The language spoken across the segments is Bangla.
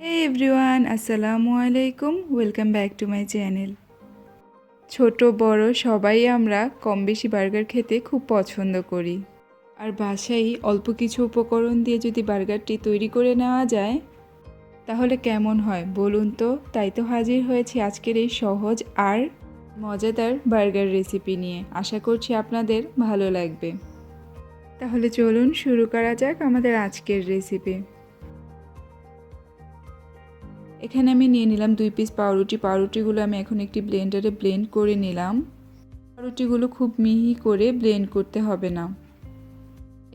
Hey everyone, আসসালামু আলাইকুম, welcome back to my channel. ছোট বড় সবাই আমরা কম বেশি বার্গার খেতে খুব পছন্দ করি। আর বাসায় অল্প কিছু উপকরণ দিয়ে যদি বার্গারটি তৈরি করে নেওয়া যায় তাহলে কেমন হয় বলুন তো। তাই তো হাজির হয়েছি আজকের এই সহজ আর মজাদার বার্গার রেসিপি নিয়ে। আশা করছি আপনাদের ভালো লাগবে। তাহলে চলুন শুরু করা যাক আমাদের আজকের রেসিপি। এখানে আমি নিয়ে নিলাম 2 পিস পাউরুটি। পাউরুটিগুলো আমি এখন একটি ব্লেন্ডারে ব্লেন্ড করে নিলাম। পাউরুটিগুলো খুব মিহি করে ব্লেন্ড করতে হবে না।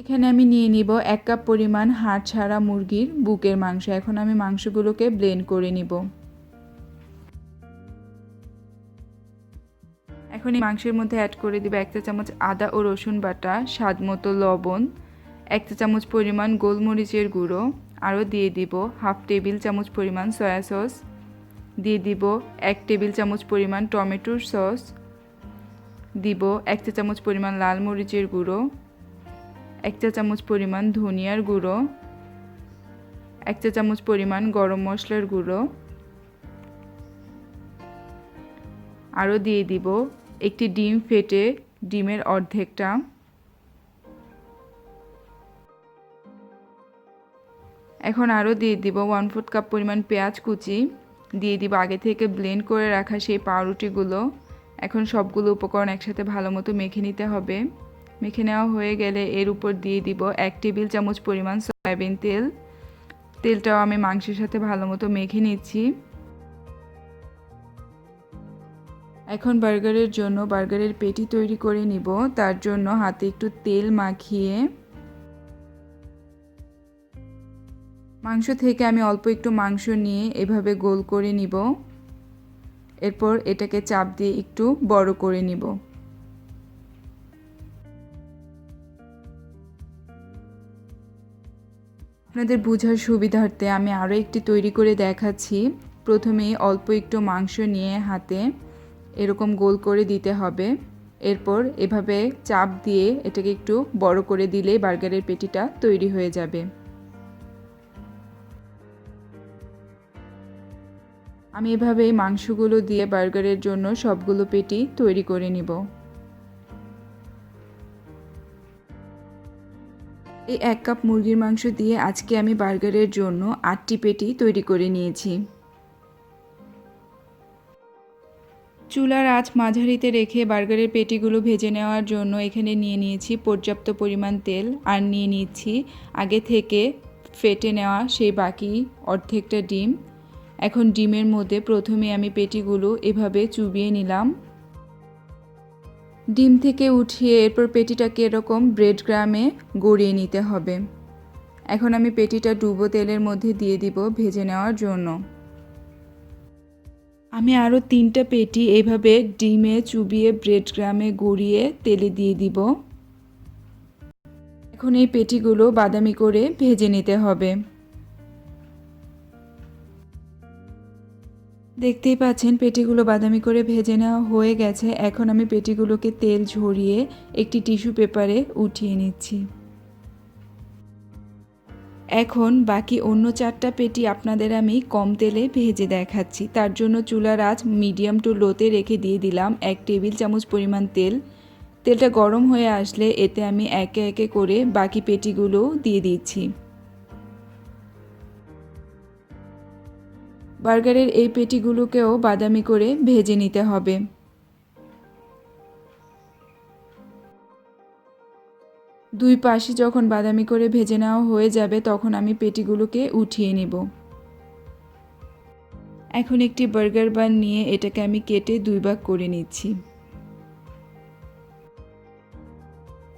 এখানে আমি নিয়ে নিব 1 কাপ পরিমাণ হাড় ছাড়া মুরগির বুকের মাংস। এখন আমি মাংসগুলোকে ব্লেন্ড করে নিব। এখন এই মাংসের মধ্যে অ্যাড করে দিব 1 চা চামচ আদা ও রসুন বাটা, স্বাদ মতো লবণ, 1 চা চামচ পরিমাণ গোলমরিচের গুঁড়ো, আরও দিয়ে দিব 1/2 টেবিল চামচ পরিমাণ সয়া সস, দিয়ে দিব 1 টেবিল চামচ পরিমাণ টমেটোর সস, দিব 1 চা চামচ পরিমাণ লাল মরিচের গুঁড়ো, 1 চা চামচ পরিমাণ ধনিয়ার গুঁড়ো, 1 চা চামচ পরিমাণ গরম মশলার গুঁড়ো, আরও দিয়ে দিব একটি ডিম ফেটে ডিমের অর্ধেকটা, এখন আরও দিয়ে দিব 1/4 কাপ পরিমাণ পেঁয়াজ কুচি, দিয়ে দিব আগে থেকে ব্লেন্ড করে রাখা সেই পাউরুটিগুলো। এখন সবগুলো উপকরণ একসাথে ভালো মতো মেখে নিতে হবে। মেখে নেওয়া হয়ে গেলে এর উপর দিয়ে দিব 1 টেবিল চামচ পরিমাণ সয়াবিন তেল। তেলটাও আমি মাংসের সাথে ভালো মতো মেখে নিচ্ছি। এখন বার্গারের জন্য বার্গারের পেটি তৈরি করে নিব। তার জন্য হাতে একটু তেল মাখিয়ে মাংস থেকে আমি অল্প একটু মাংস নিয়ে এভাবে গোল করে নিব। এরপর এটাকে চাপ দিয়ে একটু বড় করে নিব। আপনাদের বোঝার সুবিধার্থে আমি আরও একটি তৈরি করে দেখাচ্ছি। প্রথমেই অল্প একটু মাংস নিয়ে হাতে এরকম গোল করে দিতে হবে। এরপর এভাবে চাপ দিয়ে এটাকে একটু বড় করে দিলেই বার্গারের পেটিটা তৈরি হয়ে যাবে। আমি এভাবেই মাংসগুলো দিয়ে বার্গারের জন্য সবগুলো পেটি তৈরি করে নিব। এই 1 কাপ মুরগির মাংস দিয়ে আজকে আমি বার্গারের জন্য 8টি পেটি তৈরি করে নিয়েছি। চুলার আঁচ মাঝারিতে রেখে বার্গারের পেটিগুলো ভেজে নেওয়ার জন্য এখানে নিয়ে নিয়েছি পর্যাপ্ত পরিমাণ তেল, আর নিয়ে নিচ্ছি আগে থেকে ফেটে নেওয়া সেই বাকি অর্ধেকটা ডিম। এখন ডিমের মধ্যে প্রথমে আমি পেটিগুলো এভাবে চুবিয়ে নিলাম। ডিম থেকে উঠিয়ে এরপর পেটিটাকে এরকম ব্রেড ক্রামে গড়িয়ে নিতে হবে। এখন আমি পেটিটা ডুবো তেলের মধ্যে দিয়ে দিব ভেজে নেওয়ার জন্য। আমি আরও 3টা পেটি এইভাবে ডিমে চুবিয়ে ব্রেড ক্রামে গড়িয়ে তেলে দিয়ে দিব। এখন এই পেটিগুলো বাদামি করে ভেজে নিতে হবে। দেখতেই পাচ্ছেন পেটিগুলো বাদামি করে ভেজে নেওয়া হয়ে গেছে। এখন আমি পেটিগুলোকে তেল ঝরিয়ে একটি টিস্যু পেপারে উঠিয়ে নিচ্ছি। এখন বাকি অন্য 4টা পেটি আপনাদের আমি কম তেলে ভেজে দেখাচ্ছি। তার জন্য চুলার আঁচ মিডিয়াম টু লোতে রেখে দিয়ে দিলাম 1 টেবিল চামচ পরিমাণ তেল। তেলটা গরম হয়ে আসলে এতে আমি একে একে করে বাকি পেটিগুলো দিয়ে দিচ্ছি। বার্গারের এই পেটিগুলোকেও বাদামি করে ভেজে নিতে হবে। দুই পাশে যখন বাদামি করে ভেজে নেওয়া হয়ে যাবে তখন আমি পেটিগুলোকে উঠিয়ে নেব। এখন একটি বার্গার বান নিয়ে এটাকে আমি কেটে 2 ভাগ করে নিচ্ছি।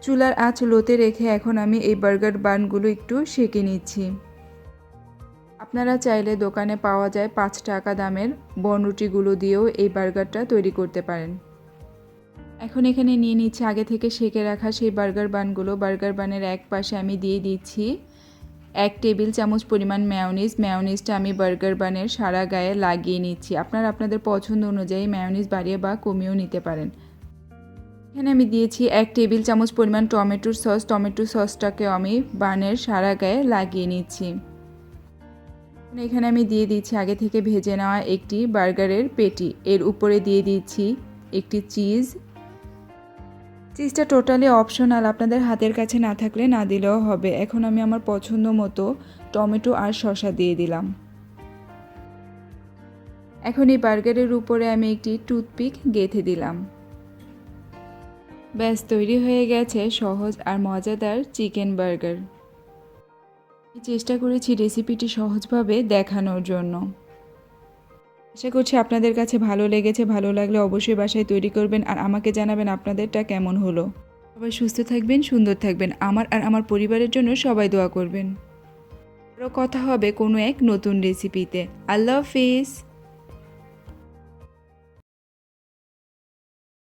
চুলার আঁচ লোতে রেখে এখন আমি এই বার্গার বানগুলো একটু সেঁকে নিচ্ছি। আপনারা চাইলে দোকানে পাওয়া যায় 5 টাকা দামের বনরুটিগুলো দিয়েও এই বার্গারটা তৈরি করতে পারেন। এখন এখানে নিয়ে নিচ্ছি আগে থেকে সেঁকে রাখা সেই বার্গার বানগুলো। বার্গার বানের এক পাশে আমি দিয়ে দিচ্ছি 1 টেবিল চামচ পরিমাণ মেয়োনিজ। মেয়োনিজটা আমি বার্গার বানের সারা গায়ে লাগিয়ে নিচ্ছি। আপনারা আপনাদের পছন্দ অনুযায়ী মেয়োনিজ বাড়িয়ে বা কমিয়েও নিতে পারেন। এখানে আমি দিয়েছি 1 টেবিল চামচ পরিমাণ টমেটোর সস। টমেটো সসটাকে আমি বানের সারা গায়ে লাগিয়ে নিচ্ছি। এখানে আমি দিয়ে দিচ্ছি আগে থেকে ভেজে নেওয়া একটি বার্গারের পেটি। এর উপরে দিয়ে দিচ্ছি একটি চিজটা টোটালি অপশনাল, আপনাদের হাতের কাছে না থাকলে না দিলেও হবে। এখন আমি আমার পছন্দ মতো টমেটো আর শসা দিয়ে দিলাম। এখন এই বার্গারের উপরে আমি একটি টুথপিক গেঁথে দিলাম। ব্যাস তৈরি হয়ে গেছে সহজ আর মজাদার চিকেন বার্গার। চেষ্টা করেছি রেসিপিটি সহজভাবে দেখানোর জন্য। আশা করছি আপনাদের কাছে ভালো লেগেছে। ভালো লাগলে অবশ্যই বাসায় তৈরি করবেন আর আমাকে জানাবেন আপনাদেরটা কেমন হলো। সবাই সুস্থ থাকবেন, সুন্দর থাকবেন। আমার আর আমার পরিবারের জন্য সবাই দোয়া করবেন। আরও কথা হবে কোনো এক নতুন রেসিপিতে। আল্লাহ হাফিজ।